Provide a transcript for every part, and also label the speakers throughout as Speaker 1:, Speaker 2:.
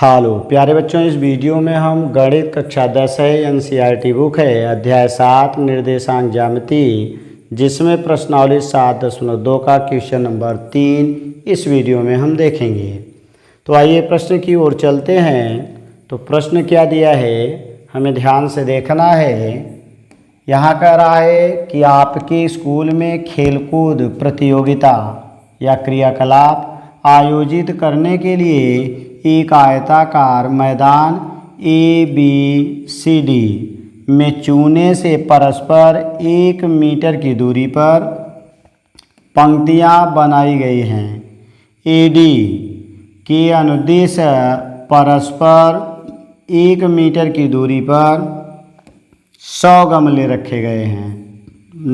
Speaker 1: हालो प्यारे बच्चों, इस वीडियो में हम गणित कक्षा 10 है, एनसीईआरटी बुक है, अध्याय 7 निर्देशांक ज्यामिति, जिसमें प्रश्नावली 7.2 का क्वेश्चन नंबर 3 इस वीडियो में हम देखेंगे। तो आइए प्रश्न की ओर चलते हैं। तो प्रश्न क्या दिया है, हमें ध्यान से देखना है। यहाँ कह रहा है कि आपके स्कूल में खेलकूद प्रतियोगिता या क्रियाकलाप आयोजित करने के लिए एक आयताकार मैदान ABCD में चूने से परस्पर 1 मीटर की दूरी पर पंक्तियां बनाई गई हैं। AD के अनुदेश परस्पर 1 मीटर की दूरी पर 100 गमले रखे गए हैं।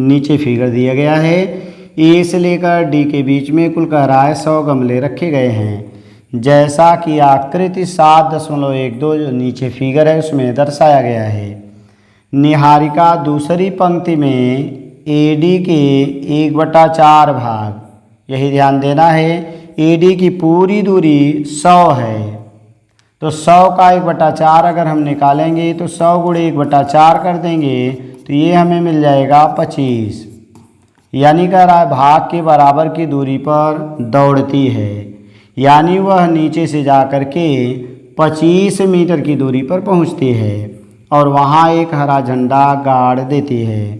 Speaker 1: नीचे फिगर दिया गया है। A से लेकर D के बीच में कुल कह रहा है 100 गमले रखे गए हैं, जैसा कि आकृति 7.12 जो नीचे फिगर है उसमें दर्शाया गया है। निहारिका दूसरी पंक्ति में AD के 1/4 भाग, यही ध्यान देना है, AD की पूरी दूरी 100 है। तो 100 का 1/4 अगर हम निकालेंगे तो 100 गुणे 1/4 कर देंगे तो ये हमें मिल जाएगा 25। यानी कह रहा है भाग के बराबर की दूरी पर दौड़ती है, यानी वह नीचे से जा कर के 25 मीटर की दूरी पर पहुंचती है और वहां एक हरा झंडा गाड़ देती है।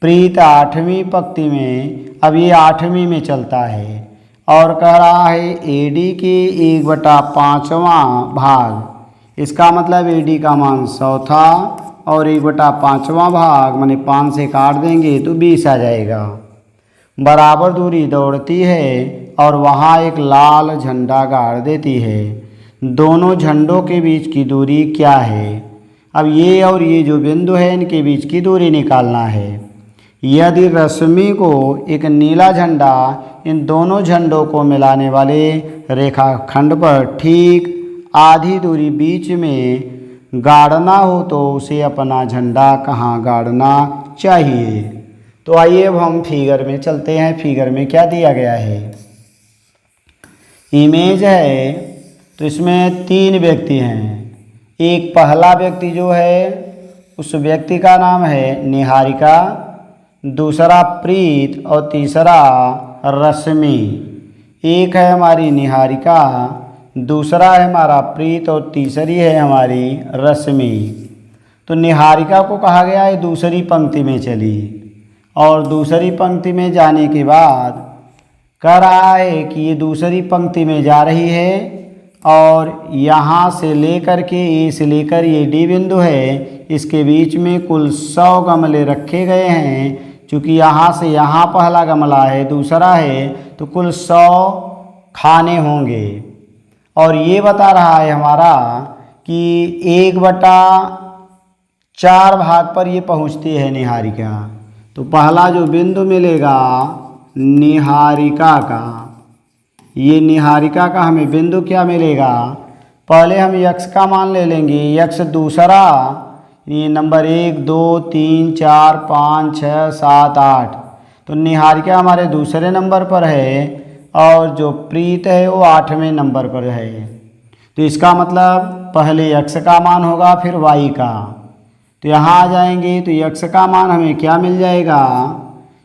Speaker 1: प्रीत 8वीं पंक्ति में, अब ये 8वीं में चलता है और कह रहा है AD के 1/5वां भाग, इसका मतलब AD का मान 100 था और 1/5वां भाग माने 5 से काट देंगे तो 20 आ जाएगा। बराबर दूरी दौड़ती है और वहाँ एक लाल झंडा गाड़ देती है। दोनों झंडों के बीच की दूरी क्या है? अब ये और ये जो बिंदु है इनके बीच की दूरी निकालना है। यदि रश्मि को एक नीला झंडा इन दोनों झंडों को मिलाने वाले रेखाखंड पर ठीक आधी दूरी बीच में गाड़ना हो तो उसे अपना झंडा कहाँ गाड़ना चाहिए? तो आइए अब हम फिगर में चलते हैं। फिगर में क्या दिया गया है, इमेज है, तो इसमें 3 व्यक्ति हैं। एक पहला व्यक्ति जो है उस व्यक्ति का नाम है निहारिका, दूसरा प्रीत और तीसरा रश्मि। एक है हमारी निहारिका, दूसरा है हमारा प्रीत और तीसरी है हमारी रश्मि। तो निहारिका को कहा गया है दूसरी पंक्ति में चली और दूसरी पंक्ति में जाने के बाद कह रहा है कि ये दूसरी पंक्ति में जा रही है और यहाँ से लेकर के A से लेकर ये D बिंदु है, इसके बीच में कुल 100 गमले रखे गए हैं। चूँकि यहाँ से यहाँ पहला गमला है, दूसरा है, तो कुल 100 खाने होंगे। और ये बता रहा है हमारा कि 1/4 भाग पर ये पहुँचती है निहारिका। तो पहला जो बिंदु मिलेगा निहारिका का, ये निहारिका का हमें बिंदु क्या मिलेगा, पहले हम x का मान ले लेंगे। x दूसरा, ये नंबर 1 2 3 4 5 6 7 8, तो निहारिका हमारे दूसरे नंबर पर है और जो प्रीत है वो 8वें नंबर पर है। तो इसका मतलब पहले x का मान होगा फिर y का। तो यहाँ आ जाएंगे तो x का मान हमें क्या मिल जाएगा,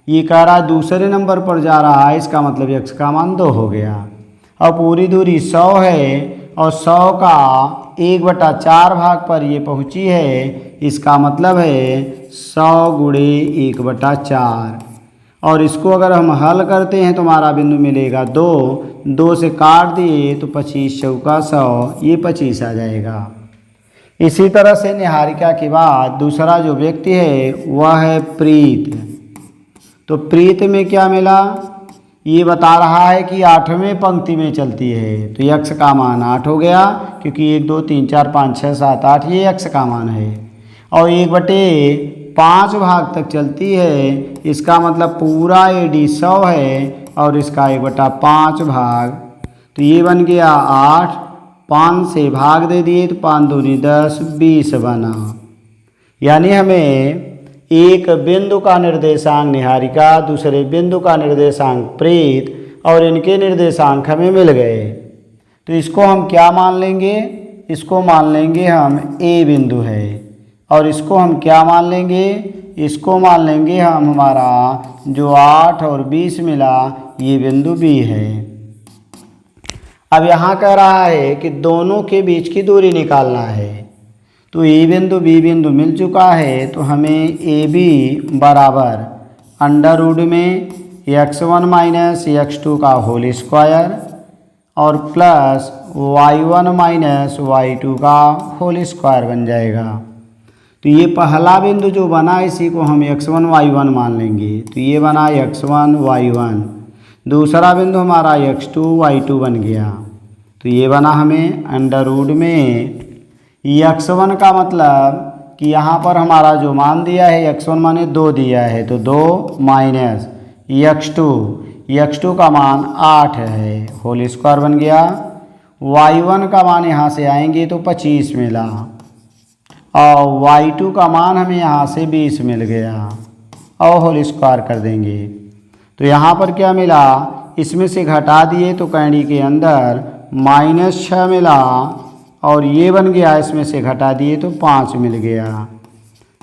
Speaker 1: ये कह रहा है दूसरे नंबर पर जा रहा है, इसका मतलब x का मान 2 हो गया। और पूरी दूरी 100 है और 100 का 1/4 भाग पर ये पहुँची है, इसका मतलब है 100 गुणे 1/4। और इसको अगर हम हल करते हैं तो हमारा बिंदु मिलेगा 2 से काट दिए तो 25 चौका 100, ये 25 आ जाएगा। इसी तरह से निहारिका के बाद दूसरा जो व्यक्ति है वह है प्रीत। तो प्रीत में क्या मिला, ये बता रहा है कि 8वें पंक्ति में चलती है, तो x का मान 8 हो गया, क्योंकि 1 2 3 4 5 6 7 8 ये x का मान है। और 1/5 भाग तक चलती है, इसका मतलब पूरा AD 100 है और इसका 1/5 भाग, तो ये बन गया 8। 5 से भाग दे दिए तो 5 दूनी 10, 20 बना। यानी हमें एक बिंदु का निर्देशांक निहारिका, दूसरे बिंदु का निर्देशांक प्रीत और इनके निर्देशांक हमें मिल गए। तो इसको हम क्या मान लेंगे, इसको मान लेंगे हम ए बिंदु है, और इसको हम क्या मान लेंगे, इसको मान लेंगे हम हमारा जो 8 और 20 मिला ये बिंदु बी है। अब यहाँ कह रहा है कि दोनों के बीच की दूरी निकालना है, तो ए बिंदु बी बिंदु मिल चुका है, तो हमें ए बी बराबर अंडर रूट में x1 माइनस x2 का होल स्क्वायर और प्लस y1 माइनस y2 का होल स्क्वायर बन जाएगा। तो ये पहला बिंदु जो बना इसी को हम x1 y1 मान लेंगे, तो ये बना x1 y1। दूसरा बिंदु हमारा x2 y2 बन गया, तो ये बना हमें अंडर रूट में x1 का मतलब कि यहाँ पर हमारा जो मान दिया है x1 माने 2 दिया है, तो 2 माइनस x2 का मान 8 है, होल स्क्वायर बन गया। y1 का मान यहाँ से आएंगे तो 25 मिला, और y2 का मान हमें यहाँ से 20 मिल गया, और होल स्क्वायर कर देंगे। तो यहाँ पर क्या मिला, इसमें से घटा दिए तो कैंडी के अंदर -6 मिला, और ये बन गया, इसमें से घटा दिए तो 5 मिल गया।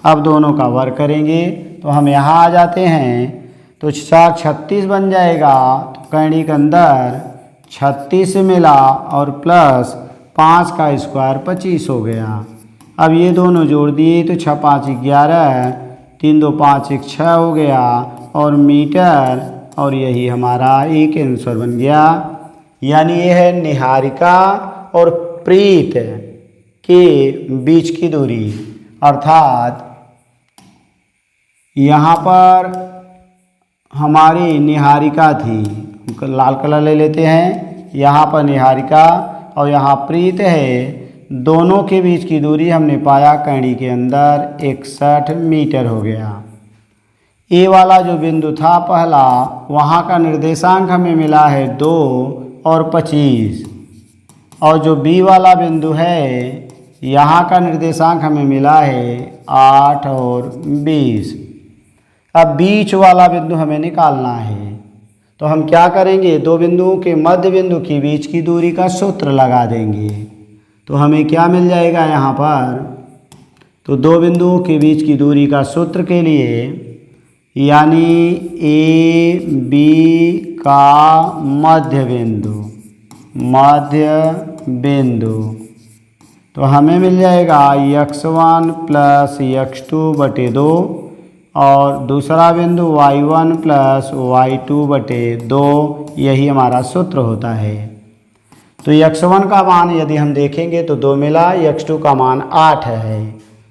Speaker 1: अब दोनों का वर्ग करेंगे तो हम यहाँ आ जाते हैं, तो 4 36 बन जाएगा, तो कैंडी के अंदर 36 मिला और प्लस 5 का स्क्वायर 25 हो गया। अब ये दोनों जोड़ दिए तो 6 5 11, 3 2 5 1 6 हो गया, और मीटर, और यही हमारा एक आंसर बन गया। यानी ये है निहारिका और प्रीत के बीच की दूरी, अर्थात यहाँ पर हमारी निहारिका थी, लाल कलर ले लेते हैं, यहाँ पर निहारिका और यहाँ प्रीत है, दोनों के बीच की दूरी हमने पाया कैंडी के अंदर 61 मीटर हो गया। ए वाला जो बिंदु था पहला, वहाँ का निर्देशांक हमें मिला है 2 और 25, और जो बी वाला बिंदु है यहाँ का निर्देशांक हमें मिला है 8 और 20। अब बीच वाला बिंदु हमें निकालना है, तो हम क्या करेंगे, दो बिंदुओं के मध्य बिंदु के बीच की दूरी का सूत्र लगा देंगे। तो हमें क्या मिल जाएगा यहाँ पर, तो दो बिंदुओं के बीच की दूरी का सूत्र के लिए, यानी ए बी का मध्य बिंदु, तो हमें मिल जाएगा x1 प्लस x2 बटे 2, और दूसरा बिंदु y1 प्लस y2 बटे 2, यही हमारा सूत्र होता है। तो x1 का मान यदि हम देखेंगे तो 2 मिला, x2 का मान 8 है,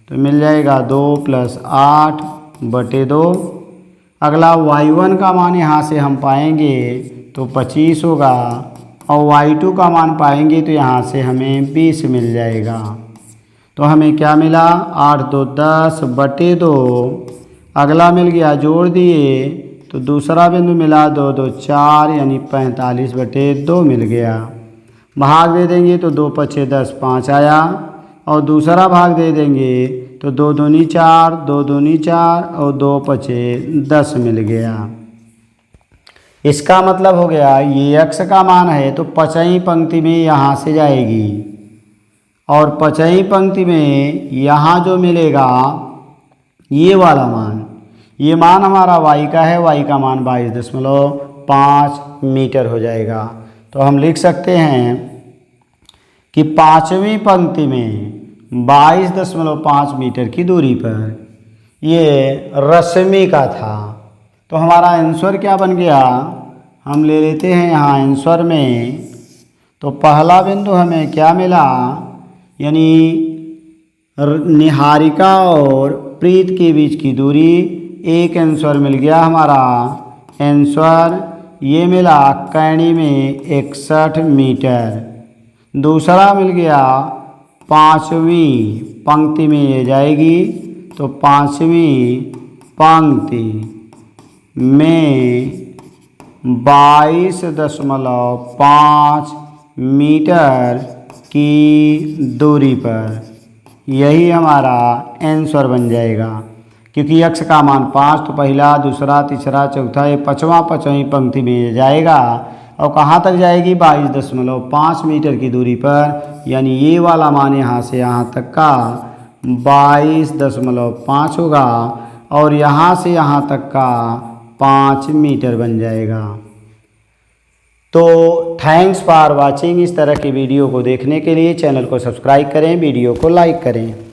Speaker 1: तो मिल जाएगा 2 प्लस 8 बटे 2। अगला y1 का मान यहाँ से हम पाएंगे तो 25 होगा, और y2 का मान पाएंगे तो यहाँ से हमें 20 मिल जाएगा। तो हमें क्या मिला, 8 2 10 बटे 2। अगला मिल गया, जोड़ दिए तो दूसरा बिंदु मिला 2 2 4, यानी 45 बटे 2 मिल गया। भाग दे देंगे तो 2 5 10 5 आया, और दूसरा भाग दे देंगे तो 2 दूनी 4 2 दूनी 4 और 2 5 10 मिल गया। इसका मतलब हो गया ये x का मान है तो पचई पंक्ति में यहाँ से जाएगी, और पचई पंक्ति में यहाँ जो मिलेगा ये वाला मान, ये मान हमारा y का है, y का मान 22.5 मीटर हो जाएगा। तो हम लिख सकते हैं कि पाँचवीं पंक्ति में 22.5 मीटर की दूरी पर ये रश्मि का था। तो हमारा आंसर क्या बन गया, हम ले लेते हैं यहाँ आंसर में, तो पहला बिंदु हमें क्या मिला, यानी निहारिका और प्रीत के बीच की दूरी, एक आंसर मिल गया हमारा। आंसर ये मिला कैंडी में 61 मीटर। दूसरा मिल गया पाँचवीं पंक्ति में ये जाएगी, तो पाँचवीं पंक्ति में 22.5 मीटर की दूरी पर, यही हमारा आंसर बन जाएगा। क्योंकि x का मान 5, तो पहला दूसरा तीसरा चौथा ये 5वां 5वीं पंक्ति में जाएगा, और कहाँ तक जाएगी 22.5 मीटर की दूरी पर, यानी ये वाला मान यहाँ से यहाँ तक का 22.5 होगा और यहाँ से यहाँ तक का 5 मीटर बन जाएगा। तो थैंक्स फॉर वाचिंग। इस तरह की वीडियो को देखने के लिए चैनल को सब्सक्राइब करें, वीडियो को लाइक करें।